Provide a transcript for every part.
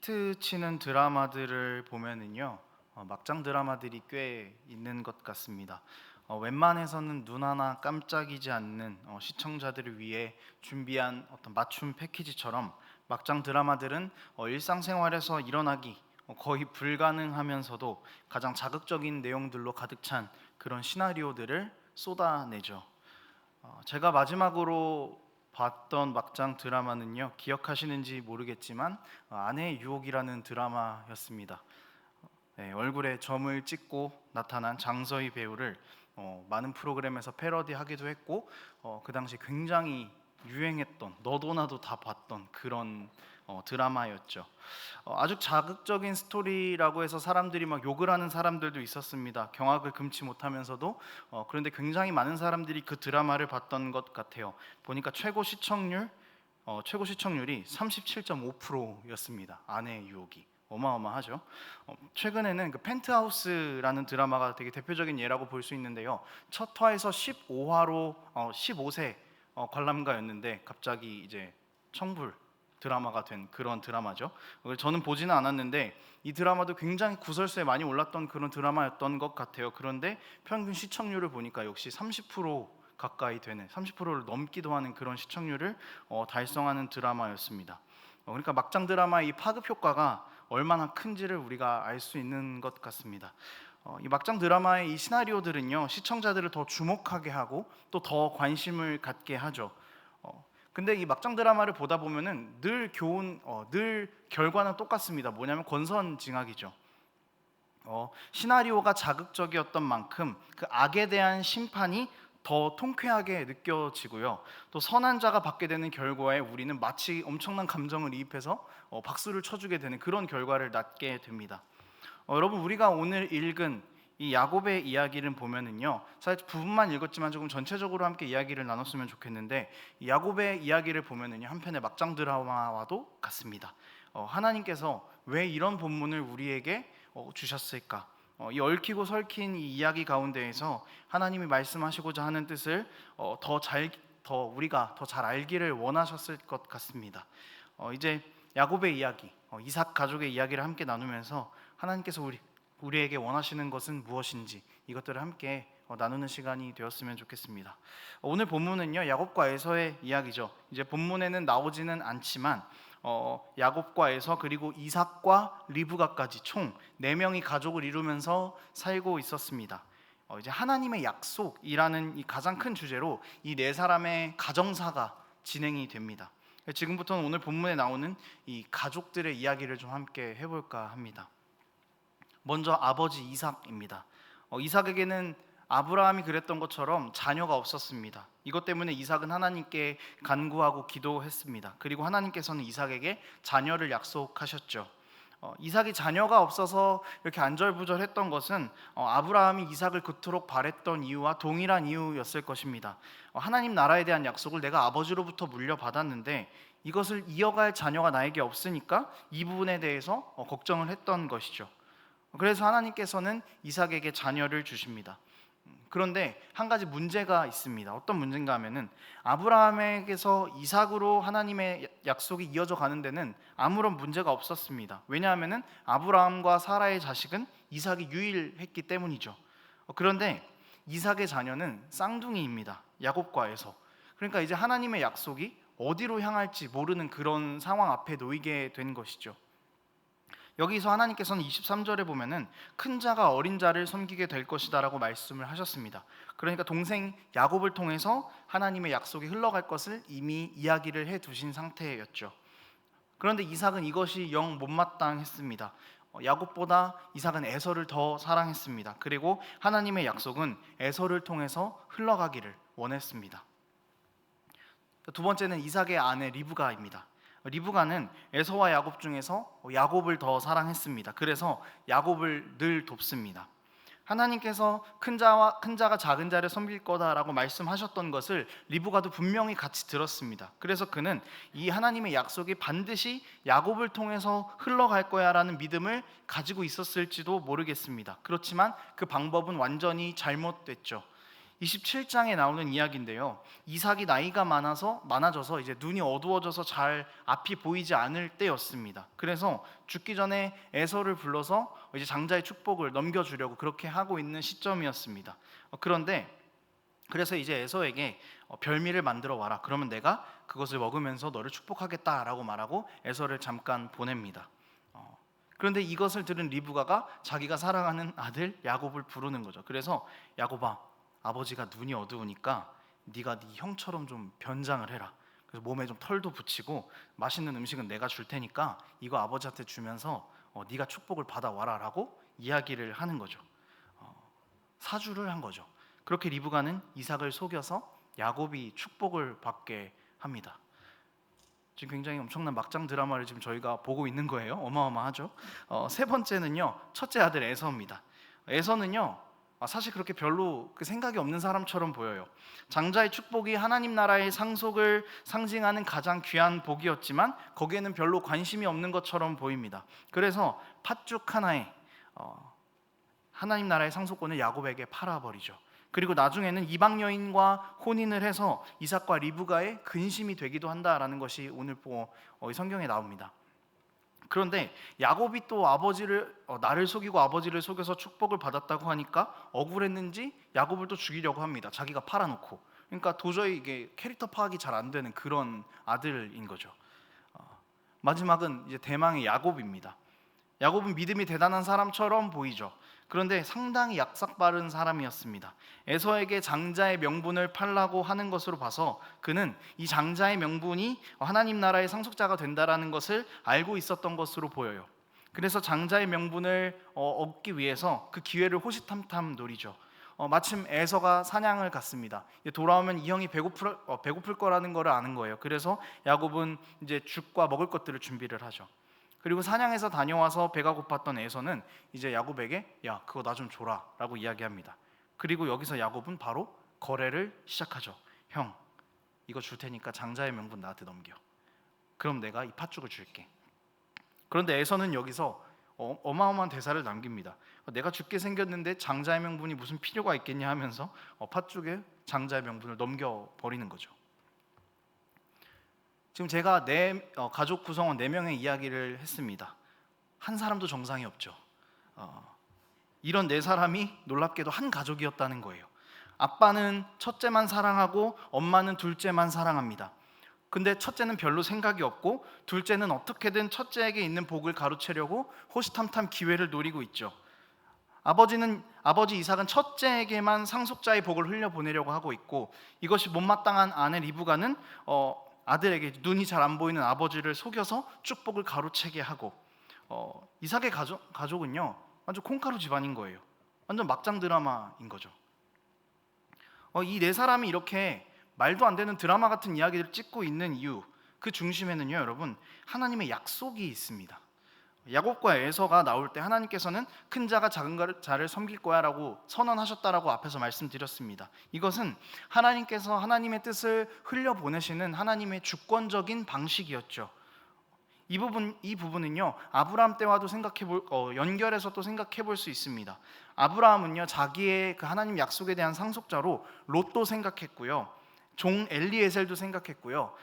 히트 치는 드라마들을 보면은요, 막장 드라마들이 꽤 있는 것 같습니다. 웬만해서는 눈 하나 깜짝이지 않는 시청자들을 위해 준비한 어떤 맞춤 패키지처럼 막장 드라마들은 일상생활에서 일어나기 거의 불가능하면서도 가장 자극적인 내용들로 가득 찬 그런 시나리오들을 쏟아내죠. 제가 마지막으로 봤던 막장 드라마는요, 기억하시는지 모르겠지만 아내의 유혹이라는 드라마였습니다. 네, 얼굴에 점을 찍고 나타난 장서희 배우를 많은 프로그램에서 패러디하기도 했고, 그 당시 굉장히 유행했던, 너도 나도 다 봤던 그런 드라마였죠. 아주 자극적인 스토리라고 해서 사람들이 막 욕을 하는 사람들도 있었습니다. 경악을 금치 못하면서도 그런데 굉장히 많은 사람들이 그 드라마를 봤던 것 같아요. 보니까 최고 시청률이 37.5%였습니다. 아내의 유혹이 어마어마하죠. 최근에는 그 펜트하우스라는 드라마가 되게 대표적인 예라고 볼 수 있는데요. 첫 화에서 15화로 15세 관람가였는데 갑자기 이제 청불 드라마가 된 그런 드라마죠. 저는 보지는 않았는데 이 드라마도 굉장히 구설수에 많이 올랐던 그런 드라마였던 것 같아요. 그런데 평균 시청률을 보니까 역시 30% 가까이 되는 30%를 넘기도 하는 그런 시청률을 달성하는 드라마였습니다. 그러니까 막장 드라마의 이 파급 효과가 얼마나 큰지를 우리가 알 수 있는 것 같습니다. 이 막장 드라마의 이 시나리오들은요, 시청자들을 더 주목하게 하고 또 더 관심을 갖게 하죠. 근데 이 막장 드라마를 보다 보면은 늘 결과는 똑같습니다. 뭐냐면 권선징악이죠. 시나리오가 자극적이었던 만큼 그 악에 대한 심판이 더 통쾌하게 느껴지고요. 또 선한 자가 받게 되는 결과에 우리는 마치 엄청난 감정을 이입해서 박수를 쳐주게 되는 그런 결과를 낳게 됩니다. 여러분, 우리가 오늘 읽은 이 야곱의 이야기를 보면은요, 사실 부분만 읽었지만 조금 전체적으로 함께 이야기를 나눴으면 좋겠는데, 이 야곱의 이야기를 보면은요, 한편의 막장 드라마와도 같습니다. 하나님께서 왜 이런 본문을 우리에게 주셨을까? 이 얽히고 설킨 이 이야기 가운데에서 하나님이 말씀하시고자 하는 뜻을 우리가 더 잘 알기를 원하셨을 것 같습니다. 이제 야곱의 이야기, 이삭 가족의 이야기를 함께 나누면서 하나님께서 우리에게 원하시는 것은 무엇인지 이것들을 함께 나누는 시간이 되었으면 좋겠습니다. 오늘 본문은요, 야곱과 에서의 이야기죠. 이제 본문에는 나오지는 않지만 야곱과 에서 그리고 이삭과 리브가까지 총 4명이 가족을 이루면서 살고 있었습니다. 이제 하나님의 약속이라는 이 가장 큰 주제로 이 4사람의 가정사가 진행이 됩니다. 지금부터는 오늘 본문에 나오는 이 가족들의 이야기를 좀 함께 해볼까 합니다. 먼저 아버지 이삭입니다. 이삭에게는 아브라함이 그랬던 것처럼 자녀가 없었습니다. 이것 때문에 이삭은 하나님께 간구하고 기도했습니다. 그리고 하나님께서는 이삭에게 자녀를 약속하셨죠. 이삭이 자녀가 없어서 이렇게 안절부절했던 것은 아브라함이 이삭을 그토록 바랬던 이유와 동일한 이유였을 것입니다. 하나님 나라에 대한 약속을 내가 아버지로부터 물려받았는데 이것을 이어갈 자녀가 나에게 없으니까 이 부분에 대해서 걱정을 했던 것이죠. 그래서 하나님께서는 이삭에게 자녀를 주십니다. 그런데 한 가지 문제가 있습니다. 어떤 문제인가 하면은 아브라함에게서 이삭으로 하나님의 약속이 이어져 가는 데는 아무런 문제가 없었습니다. 왜냐하면은 아브라함과 사라의 자식은 이삭이 유일했기 때문이죠. 그런데 이삭의 자녀는 쌍둥이입니다. 야곱과 에서. 그러니까 이제 하나님의 약속이 어디로 향할지 모르는 그런 상황 앞에 놓이게 된 것이죠. 여기서 하나님께서는 23절에 보면은 큰 자가 어린 자를 섬기게 될 것이다라고 말씀을 하셨습니다. 그러니까 동생 야곱을 통해서 하나님의 약속이 흘러갈 것을 이미 이야기를 해 두신 상태였죠. 그런데 이삭은 이것이 영 못마땅했습니다. 야곱보다 이삭은 에서를 더 사랑했습니다. 그리고 하나님의 약속은 에서를 통해서 흘러가기를 원했습니다. 두 번째는 이삭의 아내 리브가입니다. 리브가는 에서와 야곱 중에서 야곱을 더 사랑했습니다. 그래서 야곱을 늘 돕습니다. 하나님께서 큰 자가 작은 자를 섬길 거다라고 말씀하셨던 것을 리브가도 분명히 같이 들었습니다. 그래서 그는 이 하나님의 약속이 반드시 야곱을 통해서 흘러갈 거야라는 믿음을 가지고 있었을지도 모르겠습니다. 그렇지만 그 방법은 완전히 잘못됐죠. 27장에 나오는 이야기인데요. 이삭이 나이가 많아져서 이제 눈이 어두워져서 잘 앞이 보이지 않을 때였습니다. 그래서 죽기 전에 에서를 불러서 이제 장자의 축복을 넘겨주려고 그렇게 하고 있는 시점이었습니다. 그런데 그래서 이제 에서에게 별미를 만들어 와라. 그러면 내가 그것을 먹으면서 너를 축복하겠다라고 말하고 에서를 잠깐 보냅니다. 그런데 이것을 들은 리브가가 자기가 사랑하는 아들 야곱을 부르는 거죠. 그래서 야곱아, 아버지가 눈이 어두우니까 네가 네 형처럼 좀 변장을 해라. 그래서 몸에 좀 털도 붙이고 맛있는 음식은 내가 줄 테니까 이거 아버지한테 주면서 네가 축복을 받아와라라고 이야기를 하는 거죠. 사주를 한 거죠. 그렇게 리브가는 이삭을 속여서 야곱이 축복을 받게 합니다. 지금 굉장히 엄청난 막장 드라마를 지금 저희가 보고 있는 거예요. 어마어마하죠. 세 번째는요, 첫째 아들 에서입니다. 에서는요, 사실 그렇게 별로 그 생각이 없는 사람처럼 보여요. 장자의 축복이 하나님 나라의 상속을 상징하는 가장 귀한 복이었지만 거기에는 별로 관심이 없는 것처럼 보입니다. 그래서 팥죽 하나에 하나님 나라의 상속권을 야곱에게 팔아버리죠. 그리고 나중에는 이방 여인과 혼인을 해서 이삭과 리브가의 근심이 되기도 한다라는 것이 오늘 성경에 나옵니다. 그런데 야곱이 또 아버지를 나를 속이고 아버지를 속여서 축복을 받았다고 하니까 억울했는지 야곱을 또 죽이려고 합니다. 자기가 팔아놓고. 그러니까 도저히 이게 캐릭터 파악이 잘 안 되는 그런 아들인 거죠. 마지막은 이제 대망의 야곱입니다. 야곱은 믿음이 대단한 사람처럼 보이죠. 그런데 상당히 약삭빠른 사람이었습니다. 에서에게 장자의 명분을 팔라고 하는 것으로 봐서 그는 이 장자의 명분이 하나님 나라의 상속자가 된다라는 것을 알고 있었던 것으로 보여요. 그래서 장자의 명분을 얻기 위해서 그 기회를 호시탐탐 노리죠. 마침 에서가 사냥을 갔습니다. 돌아오면 이 형이 배고플 거라는 걸 아는 거예요. 그래서 야곱은 이제 죽과 먹을 것들을 준비를 하죠. 그리고 사냥해서 다녀와서 배가 고팠던 에서는 이제 야곱에게 야, 그거 나 좀 줘라 라고 이야기합니다. 그리고 여기서 야곱은 바로 거래를 시작하죠. 형, 이거 줄 테니까 장자의 명분 나한테 넘겨. 그럼 내가 이 팥죽을 줄게. 그런데 에서는 여기서 어마어마한 대사를 남깁니다. 내가 죽게 생겼는데 장자의 명분이 무슨 필요가 있겠냐 하면서 팥죽에 장자의 명분을 넘겨버리는 거죠. 지금 제가 가족 구성원 4명의 이야기를 했습니다. 한 사람도 정상이 없죠. 이런 4사람이 놀랍게도 한 가족이었다는 거예요. 아빠는 첫째만 사랑하고 엄마는 둘째만 사랑합니다. 근데 첫째는 별로 생각이 없고 둘째는 어떻게든 첫째에게 있는 복을 가로채려고 호시탐탐 기회를 노리고 있죠. 아버지 이삭은 첫째에게만 상속자의 복을 흘려보내려고 하고 있고 이것이 못마땅한 아내 리브가는 아들에게 눈이 잘 안 보이는 아버지를 속여서 축복을 가로채게 하고 이삭의 가족은요 완전 콩가루 집안인 거예요. 완전 막장 드라마인 거죠. 이 4사람이 이렇게 말도 안 되는 드라마 같은 이야기를 찍고 있는 이유, 그 중심에는요 여러분 하나님의 약속이 있습니다. 야곱과 에서가 나올 때 하나님께서는 큰 자가 작은 자를 섬길 거야 라고 선언하셨다라고 앞에서 말씀드렸습니다. 이것은 하나님께서 하나님의 뜻을 흘려보내시는 하나님의 주권적인 방식이었죠. 이 부분은요 아브라함 때와도 연결해서 또 생각해 볼 수 있습니다. 아브라함은요 자기의 그 하나님 약속에 대한 상속자로 롯도 생각했고요, 종 엘리에셀도 생각했고요,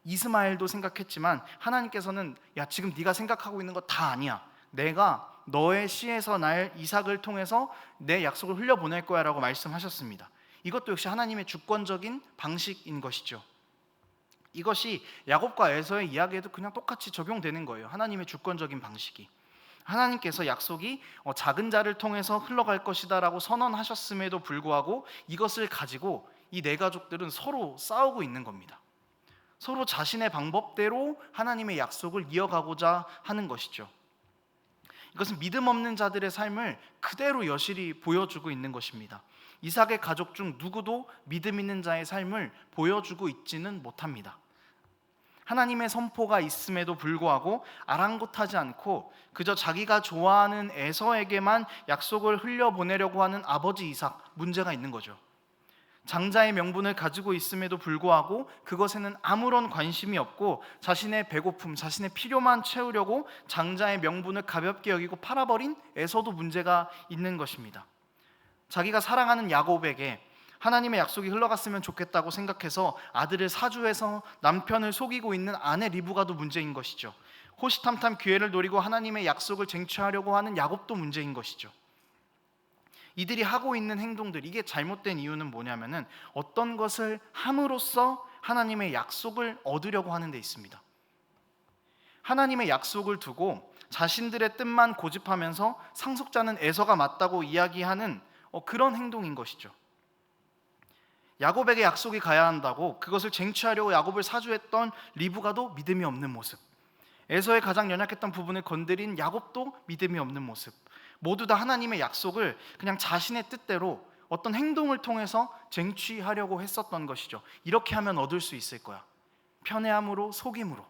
이스마엘도 생각했지만 하나님께서는 야, 지금 네가 생각하고 있는 거 다 아니야. 내가 너의 씨에서 날 이삭을 통해서 내 약속을 흘려보낼 거야 라고 말씀하셨습니다. 이것도 역시 하나님의 주권적인 방식인 것이죠. 이것이 야곱과 에서의 이야기에도 그냥 똑같이 적용되는 거예요. 하나님의 주권적인 방식이. 하나님께서 약속이 작은 자를 통해서 흘러갈 것이다 라고 선언하셨음에도 불구하고 이것을 가지고 이 4가족들은 서로 싸우고 있는 겁니다. 서로 자신의 방법대로 하나님의 약속을 이어가고자 하는 것이죠. 이것은 믿음 없는 자들의 삶을 그대로 여실히 보여주고 있는 것입니다. 이삭의 가족 중 누구도 믿음 있는 자의 삶을 보여주고 있지는 못합니다. 하나님의 선포가 있음에도 불구하고 아랑곳하지 않고 그저 자기가 좋아하는 에서에게만 약속을 흘려보내려고 하는 아버지 이삭, 문제가 있는 거죠. 장자의 명분을 가지고 있음에도 불구하고 그것에는 아무런 관심이 없고 자신의 배고픔, 자신의 필요만 채우려고 장자의 명분을 가볍게 여기고 팔아버린 에서도 문제가 있는 것입니다. 자기가 사랑하는 야곱에게 하나님의 약속이 흘러갔으면 좋겠다고 생각해서 아들을 사주해서 남편을 속이고 있는 아내 리브가도 문제인 것이죠. 호시탐탐 기회를 노리고 하나님의 약속을 쟁취하려고 하는 야곱도 문제인 것이죠. 이들이 하고 있는 행동들, 이게 잘못된 이유는 뭐냐면은 어떤 것을 함으로써 하나님의 약속을 얻으려고 하는 데 있습니다. 하나님의 약속을 두고 자신들의 뜻만 고집하면서 상속자는 에서가 맞다고 이야기하는 그런 행동인 것이죠. 야곱에게 약속이 가야 한다고 그것을 쟁취하려고 야곱을 사주했던 리브가도 믿음이 없는 모습, 에서의 가장 연약했던 부분을 건드린 야곱도 믿음이 없는 모습, 모두 다 하나님의 약속을 그냥 자신의 뜻대로 어떤 행동을 통해서 쟁취하려고 했었던 것이죠. 이렇게 하면 얻을 수 있을 거야. 편애함으로, 속임으로.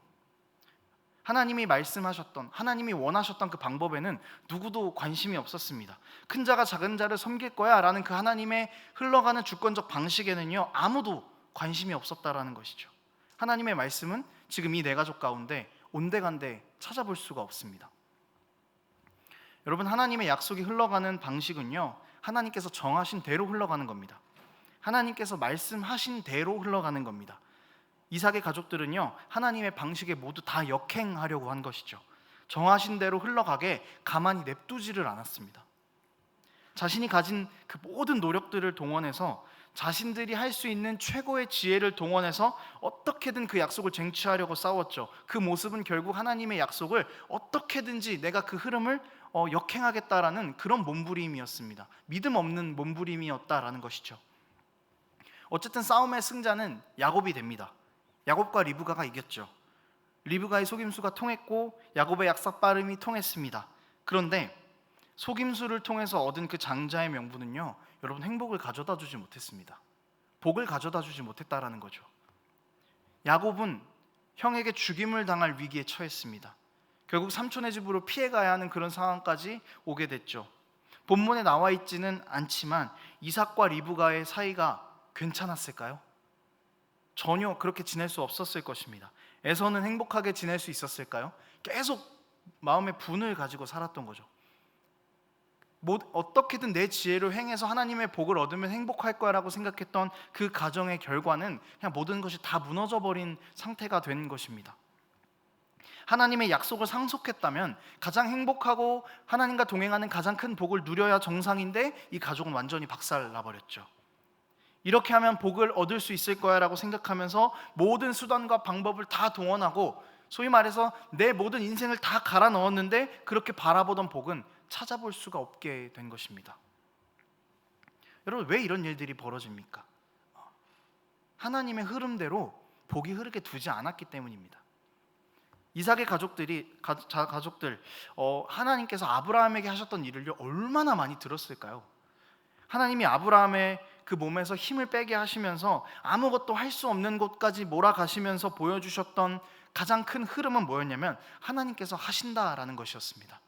하나님이 말씀하셨던, 하나님이 원하셨던 그 방법에는 누구도 관심이 없었습니다. 큰 자가 작은 자를 섬길 거야 라는 그 하나님의 흘러가는 주권적 방식에는요, 아무도 관심이 없었다라는 것이죠. 하나님의 말씀은 지금 이 네 가족 가운데 온데간데 찾아볼 수가 없습니다. 여러분, 하나님의 약속이 흘러가는 방식은요, 하나님께서 정하신 대로 흘러가는 겁니다. 하나님께서 말씀하신 대로 흘러가는 겁니다. 이삭의 가족들은요, 하나님의 방식에 모두 다 역행하려고 한 것이죠. 정하신 대로 흘러가게 가만히 냅두지를 않았습니다. 자신이 가진 그 모든 노력들을 동원해서, 자신들이 할 수 있는 최고의 지혜를 동원해서 어떻게든 그 약속을 쟁취하려고 싸웠죠. 그 모습은 결국 하나님의 약속을 어떻게든지 내가 그 흐름을 역행하겠다라는 그런 몸부림이었습니다. 믿음 없는 몸부림이었다라는 것이죠. 어쨌든 싸움의 승자는 야곱이 됩니다. 야곱과 리브가가 이겼죠. 리브가의 속임수가 통했고 야곱의 약삭빠름이 통했습니다. 그런데 속임수를 통해서 얻은 그 장자의 명분은요, 여러분, 행복을 가져다 주지 못했습니다. 복을 가져다 주지 못했다라는 거죠. 야곱은 형에게 죽임을 당할 위기에 처했습니다. 결국 삼촌의 집으로 피해가야 하는 그런 상황까지 오게 됐죠. 본문에 나와 있지는 않지만 이삭과 리브가의 사이가 괜찮았을까요? 전혀 그렇게 지낼 수 없었을 것입니다. 에서는 행복하게 지낼 수 있었을까요? 계속 마음의 분을 가지고 살았던 거죠. 어떻게든 내 지혜로 행해서 하나님의 복을 얻으면 행복할 거라고 생각했던 그 가정의 결과는 그냥 모든 것이 다 무너져 버린 상태가 된 것입니다. 하나님의 약속을 상속했다면 가장 행복하고 하나님과 동행하는 가장 큰 복을 누려야 정상인데 이 가족은 완전히 박살나버렸죠. 이렇게 하면 복을 얻을 수 있을 거야 라고 생각하면서 모든 수단과 방법을 다 동원하고, 소위 말해서 내 모든 인생을 다 갈아 넣었는데 그렇게 바라보던 복은 찾아볼 수가 없게 된 것입니다. 여러분, 왜 이런 일들이 벌어집니까? 하나님의 흐름대로 복이 흐르게 두지 않았기 때문입니다. 이삭의 가족들 하나님께서 아브라함에게 하셨던 일을 얼마나 많이 들었을까요? 하나님이 아브라함의 그 몸에서 힘을 빼게 하시면서 아무것도 할 수 없는 곳까지 몰아가시면서 보여주셨던 가장 큰 흐름은 뭐였냐면 하나님께서 하신다라는 것이었습니다.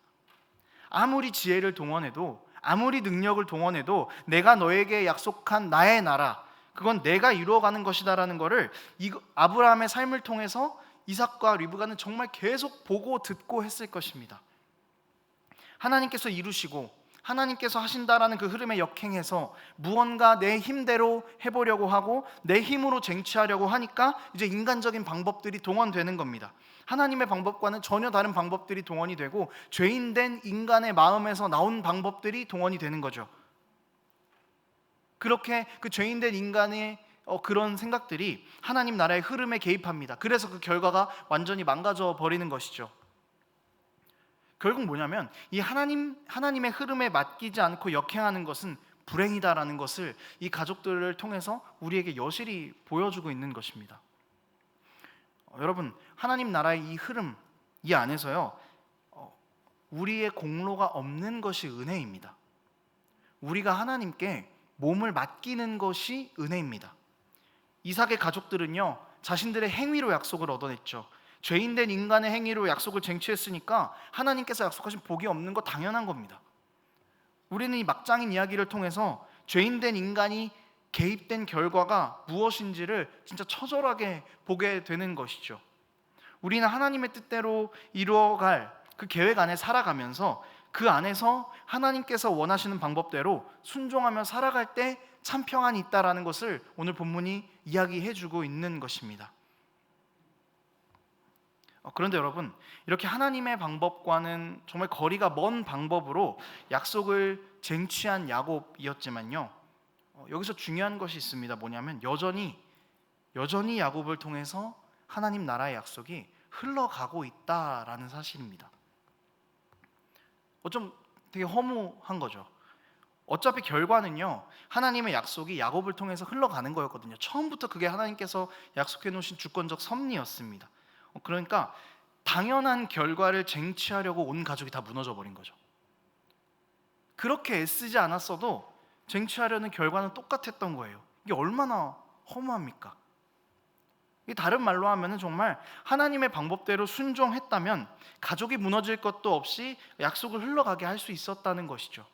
아무리 지혜를 동원해도, 아무리 능력을 동원해도 내가 너에게 약속한 나의 나라, 그건 내가 이루어가는 것이다라는 것을 아브라함의 삶을 통해서 이삭과 리브가는 정말 계속 보고 듣고 했을 것입니다. 하나님께서 이루시고 하나님께서 하신다라는 그 흐름에 역행해서 무언가 내 힘대로 해보려고 하고 내 힘으로 쟁취하려고 하니까 이제 인간적인 방법들이 동원되는 겁니다. 하나님의 방법과는 전혀 다른 방법들이 동원이 되고 죄인된 인간의 마음에서 나온 방법들이 동원이 되는 거죠. 그렇게 그 죄인된 인간의 그런 생각들이 하나님 나라의 흐름에 개입합니다. 그래서 그 결과가 완전히 망가져 버리는 것이죠. 결국 뭐냐면 이 하나님의 흐름에 맡기지 않고 역행하는 것은 불행이다라는 것을 이 가족들을 통해서 우리에게 여실히 보여주고 있는 것입니다. 여러분, 하나님 나라의 이 흐름, 이 안에서요, 우리의 공로가 없는 것이 은혜입니다. 우리가 하나님께 몸을 맡기는 것이 은혜입니다. 이삭의 가족들은요, 자신들의 행위로 약속을 얻어냈죠. 죄인된 인간의 행위로 약속을 쟁취했으니까 하나님께서 약속하신 복이 없는 거 당연한 겁니다. 우리는 이 막장인 이야기를 통해서 죄인된 인간이 개입된 결과가 무엇인지를 진짜 처절하게 보게 되는 것이죠. 우리는 하나님의 뜻대로 이루어갈 그 계획 안에 살아가면서 그 안에서 하나님께서 원하시는 방법대로 순종하며 살아갈 때 참 평안이 있다라는 것을 오늘 본문이 이야기해주고 있는 것입니다. 그런데 여러분, 이렇게 하나님의 방법과는 정말 거리가 먼 방법으로 약속을 쟁취한 야곱이었지만요, 여기서 중요한 것이 있습니다. 뭐냐면 여전히 야곱을 통해서 하나님 나라의 약속이 흘러가고 있다라는 사실입니다. 좀 되게 허무한 거죠. 어차피 결과는요, 하나님의 약속이 야곱을 통해서 흘러가는 거였거든요. 처음부터 그게 하나님께서 약속해 놓으신 주권적 섭리였습니다. 그러니까 당연한 결과를 쟁취하려고 온 가족이 다 무너져 버린 거죠. 그렇게 애쓰지 않았어도 쟁취하려는 결과는 똑같았던 거예요. 이게 얼마나 허무합니까? 다른 말로 하면 정말 하나님의 방법대로 순종했다면 가족이 무너질 것도 없이 약속을 흘러가게 할 수 있었다는 것이죠.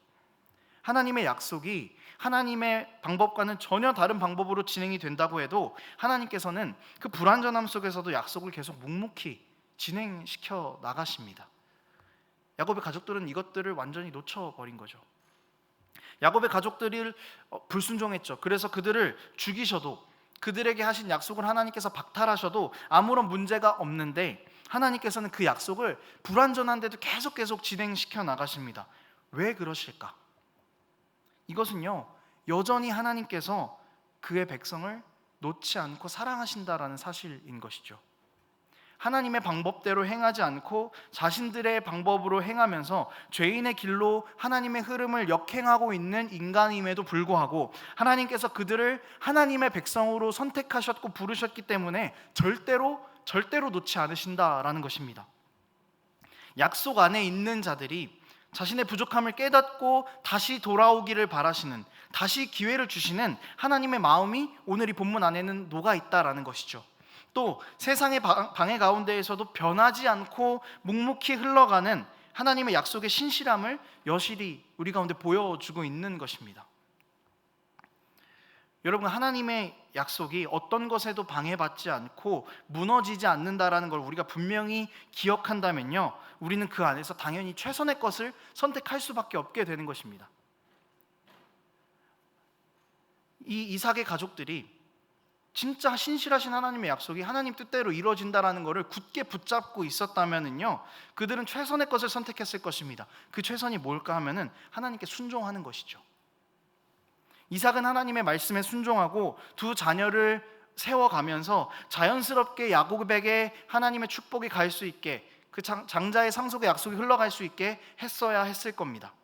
하나님의 약속이 하나님의 방법과는 전혀 다른 방법으로 진행이 된다고 해도 하나님께서는 그 불완전함 속에서도 약속을 계속 묵묵히 진행시켜 나가십니다. 야곱의 가족들은 이것들을 완전히 놓쳐버린 거죠. 야곱의 가족들을 불순종했죠. 그래서 그들을 죽이셔도, 그들에게 하신 약속을 하나님께서 박탈하셔도 아무런 문제가 없는데 하나님께서는 그 약속을 불완전한데도 계속 진행시켜 나가십니다. 왜 그러실까? 이것은요, 여전히 하나님께서 그의 백성을 놓지 않고 사랑하신다라는 사실인 것이죠. 하나님의 방법대로 행하지 않고 자신들의 방법으로 행하면서 죄인의 길로 하나님의 흐름을 역행하고 있는 인간임에도 불구하고 하나님께서 그들을 하나님의 백성으로 선택하셨고 부르셨기 때문에 절대로 놓지 않으신다라는 것입니다. 약속 안에 있는 자들이 자신의 부족함을 깨닫고 다시 돌아오기를 바라시는, 다시 기회를 주시는 하나님의 마음이 오늘 이 본문 안에는 녹아 있다라는 것이죠. 또 세상의 방해 가운데에서도 변하지 않고 묵묵히 흘러가는 하나님의 약속의 신실함을 여실히 우리 가운데 보여주고 있는 것입니다. 여러분, 하나님의 약속이 어떤 것에도 방해받지 않고 무너지지 않는다라는 걸 우리가 분명히 기억한다면요, 우리는 그 안에서 당연히 최선의 것을 선택할 수밖에 없게 되는 것입니다. 이 이삭의 가족들이 진짜 신실하신 하나님의 약속이 하나님 뜻대로 이루어진다라는 것을 굳게 붙잡고 있었다면은요, 그들은 최선의 것을 선택했을 것입니다. 그 최선이 뭘까 하면은 하나님께 순종하는 것이죠. 이삭은 하나님의 말씀에 순종하고 두 자녀를 세워가면서 자연스럽게 야곱에게 하나님의 축복이 갈 수 있게, 그 장자의 상속의 약속이 흘러갈 수 있게 했어야 했을 겁니다.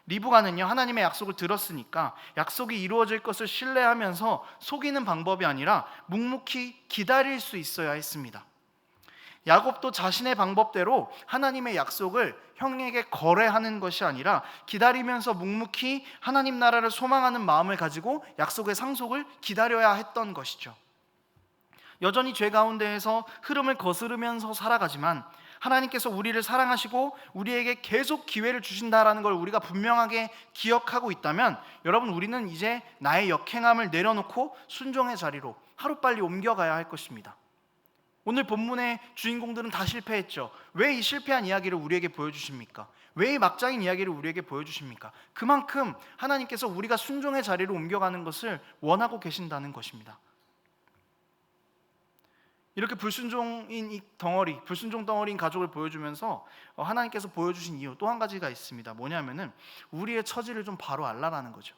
리브가는요, 하나님의 약속을 들었으니까 약속이 이루어질 것을 신뢰하면서 속이는 방법이 아니라 묵묵히 기다릴 수 있어야 했습니다. 야곱도 자신의 방법대로 하나님의 약속을 형에게 거래하는 것이 아니라 기다리면서 묵묵히 하나님 나라를 소망하는 마음을 가지고 약속의 상속을 기다려야 했던 것이죠. 여전히 죄 가운데에서 흐름을 거스르면서 살아가지만 하나님께서 우리를 사랑하시고 우리에게 계속 기회를 주신다라는 걸 우리가 분명하게 기억하고 있다면, 여러분, 우리는 이제 나의 역행함을 내려놓고 순종의 자리로 하루빨리 옮겨가야 할 것입니다. 오늘 본문의 주인공들은 다 실패했죠. 왜 이 실패한 이야기를 우리에게 보여주십니까? 왜 이 막장인 이야기를 우리에게 보여주십니까? 그만큼 하나님께서 우리가 순종의 자리로 옮겨가는 것을 원하고 계신다는 것입니다. 이렇게 불순종 덩어리인 가족을 보여주면서 하나님께서 보여주신 이유 또 한 가지가 있습니다. 뭐냐면은 우리의 처지를 좀 바로 알라라는 거죠.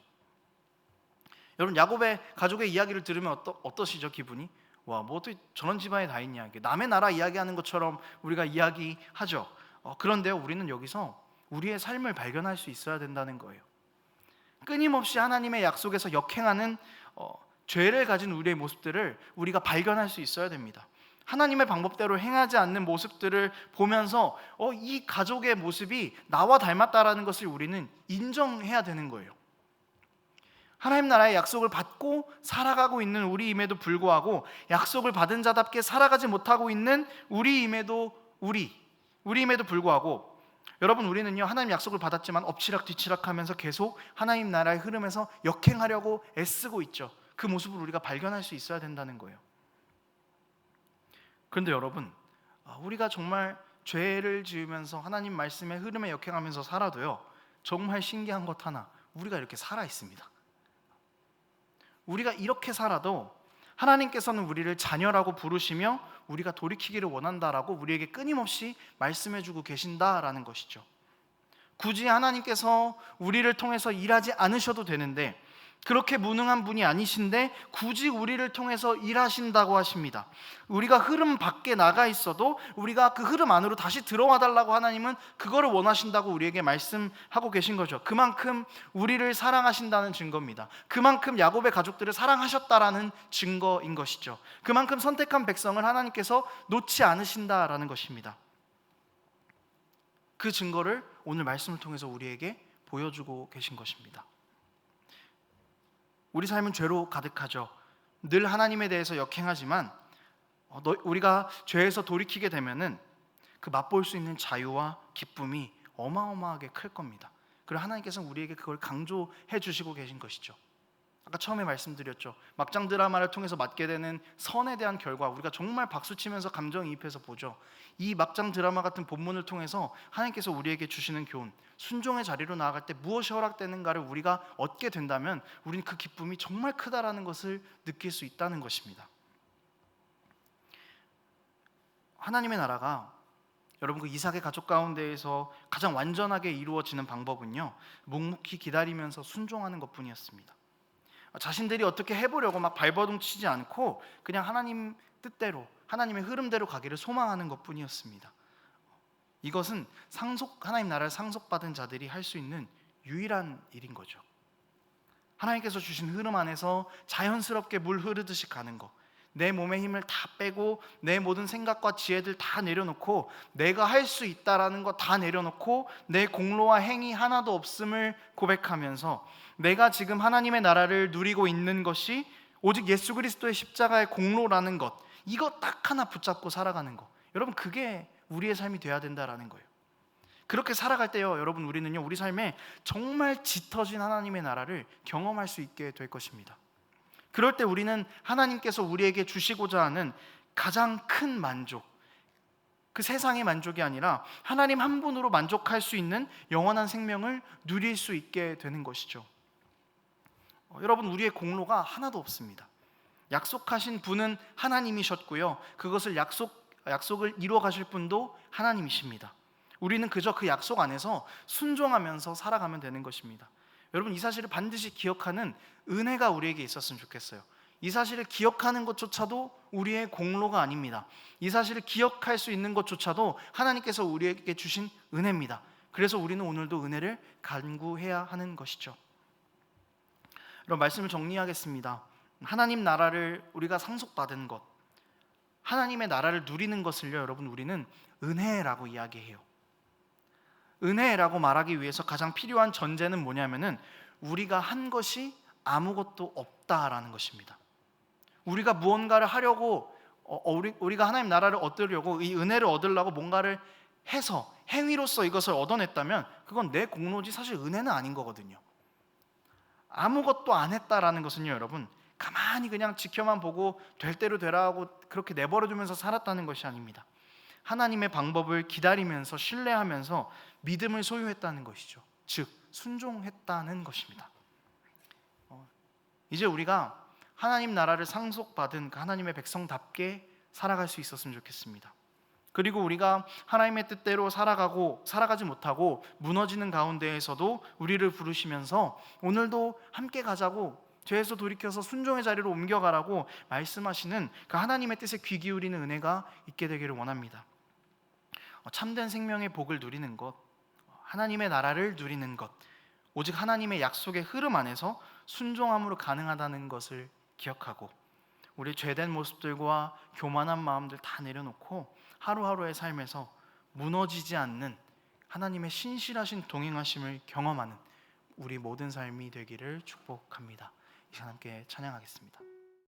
여러분, 야곱의 가족의 이야기를 들으면 어떠시죠? 기분이? 와, 뭐 어떻게 저런 집안에 다 있냐, 남의 나라 이야기하는 것처럼 우리가 이야기하죠. 그런데요, 우리는 여기서 우리의 삶을 발견할 수 있어야 된다는 거예요. 끊임없이 하나님의 약속에서 역행하는 죄를 가진 우리의 모습들을 우리가 발견할 수 있어야 됩니다. 하나님의 방법대로 행하지 않는 모습들을 보면서 이 가족의 모습이 나와 닮았다라는 것을 우리는 인정해야 되는 거예요. 하나님 나라의 약속을 받고 살아가고 있는 우리임에도 불구하고 약속을 받은 자답게 살아가지 못하고 있는 우리임에도 불구하고, 여러분, 우리는요, 하나님 약속을 받았지만 엎치락 뒤치락하면서 계속 하나님 나라의 흐름에서 역행하려고 애쓰고 있죠. 그 모습을 우리가 발견할 수 있어야 된다는 거예요. 그런데 여러분, 우리가 정말 죄를 지으면서 하나님 말씀의 흐름에 역행하면서 살아도요, 정말 신기한 것 하나, 우리가 이렇게 살아 있습니다. 우리가 이렇게 살아도 하나님께서는 우리를 자녀라고 부르시며 우리가 돌이키기를 원한다라고 우리에게 끊임없이 말씀해주고 계신다라는 것이죠. 굳이 하나님께서 우리를 통해서 일하지 않으셔도 되는데, 그렇게 무능한 분이 아니신데 굳이 우리를 통해서 일하신다고 하십니다. 우리가 흐름 밖에 나가 있어도 우리가 그 흐름 안으로 다시 들어와 달라고 하나님은 그거를 원하신다고 우리에게 말씀하고 계신 거죠. 그만큼 우리를 사랑하신다는 증거입니다. 그만큼 야곱의 가족들을 사랑하셨다라는 증거인 것이죠. 그만큼 선택한 백성을 하나님께서 놓지 않으신다라는 것입니다. 그 증거를 오늘 말씀을 통해서 우리에게 보여주고 계신 것입니다. 우리 삶은 죄로 가득하죠. 늘 하나님에 대해서 역행하지만 우리가 죄에서 돌이키게 되면은 그 맛볼 수 있는 자유와 기쁨이 어마어마하게 클 겁니다. 그리고 하나님께서는 우리에게 그걸 강조해 주시고 계신 것이죠. 아까 처음에 말씀드렸죠. 막장 드라마를 통해서 맞게 되는 선에 대한 결과, 우리가 정말 박수치면서 감정이입해서 보죠. 이 막장 드라마 같은 본문을 통해서 하나님께서 우리에게 주시는 교훈, 순종의 자리로 나아갈 때 무엇이 허락되는가를 우리가 얻게 된다면 우리는 그 기쁨이 정말 크다라는 것을 느낄 수 있다는 것입니다. 하나님의 나라가 여러분 그 이삭의 가족 가운데에서 가장 완전하게 이루어지는 방법은요, 묵묵히 기다리면서 순종하는 것뿐이었습니다. 자신들이 어떻게 해보려고 막 발버둥 치지 않고 그냥 하나님 뜻대로, 하나님의 흐름대로 가기를 소망하는 것뿐이었습니다. 이것은 하나님 나라를 상속받은 자들이 할 수 있는 유일한 일인 거죠. 하나님께서 주신 흐름 안에서 자연스럽게 물 흐르듯이 가는 것, 내 몸의 힘을 다 빼고 내 모든 생각과 지혜들 다 내려놓고 내가 할 수 있다라는 거 다 내려놓고 내 공로와 행위 하나도 없음을 고백하면서 내가 지금 하나님의 나라를 누리고 있는 것이 오직 예수 그리스도의 십자가의 공로라는 것, 이거 딱 하나 붙잡고 살아가는 것, 여러분 그게 우리의 삶이 돼야 된다라는 거예요. 그렇게 살아갈 때요, 여러분 우리는요, 우리 삶에 정말 짙어진 하나님의 나라를 경험할 수 있게 될 것입니다. 그럴 때 우리는 하나님께서 우리에게 주시고자 하는 가장 큰 만족, 그 세상의 만족이 아니라 하나님 한 분으로 만족할 수 있는 영원한 생명을 누릴 수 있게 되는 것이죠. 여러분 우리의 공로가 하나도 없습니다. 약속하신 분은 하나님이셨고요, 그것을 약속을 이루어 가실 분도 하나님이십니다. 우리는 그저 그 약속 안에서 순종하면서 살아가면 되는 것입니다. 여러분 이 사실을 반드시 기억하는 은혜가 우리에게 있었으면 좋겠어요. 이 사실을 기억하는 것조차도 우리의 공로가 아닙니다. 이 사실을 기억할 수 있는 것조차도 하나님께서 우리에게 주신 은혜입니다. 그래서 우리는 오늘도 은혜를 간구해야 하는 것이죠. 여러분 말씀을 정리하겠습니다. 하나님 나라를 우리가 상속받은 것, 하나님의 나라를 누리는 것을요, 여러분 우리는 은혜라고 이야기해요. 은혜라고 말하기 위해서 가장 필요한 전제는 뭐냐면은 우리가 한 것이 아무것도 없다라는 것입니다. 우리가 무언가를 하려고 우리가 하나님 나라를 얻으려고, 이 은혜를 얻으려고 뭔가를 해서 행위로서 이것을 얻어냈다면 그건 내 공로지 사실 은혜는 아닌 거거든요. 아무것도 안 했다라는 것은요, 여러분 가만히 그냥 지켜만 보고 될 대로 되라 하고 그렇게 내버려두면서 살았다는 것이 아닙니다. 하나님의 방법을 기다리면서 신뢰하면서 믿음을 소유했다는 것이죠. 즉 순종했다는 것입니다. 이제 우리가 하나님 나라를 상속받은 그 하나님의 백성답게 살아갈 수 있었으면 좋겠습니다. 그리고 우리가 하나님의 뜻대로 살아가지 못하고 무너지는 가운데에서도 우리를 부르시면서 오늘도 함께 가자고, 죄에서 돌이켜서 순종의 자리로 옮겨가라고 말씀하시는 그 하나님의 뜻에 귀 기울이는 은혜가 있게 되기를 원합니다. 참된 생명의 복을 누리는 것, 하나님의 나라를 누리는 것, 오직 하나님의 약속의 흐름 안에서 순종함으로 가능하다는 것을 기억하고 우리 죄된 모습들과 교만한 마음들 다 내려놓고 하루하루의 삶에서 무너지지 않는 하나님의 신실하신 동행하심을 경험하는 우리 모든 삶이 되기를 축복합니다. 이 시간 함께 찬양하겠습니다.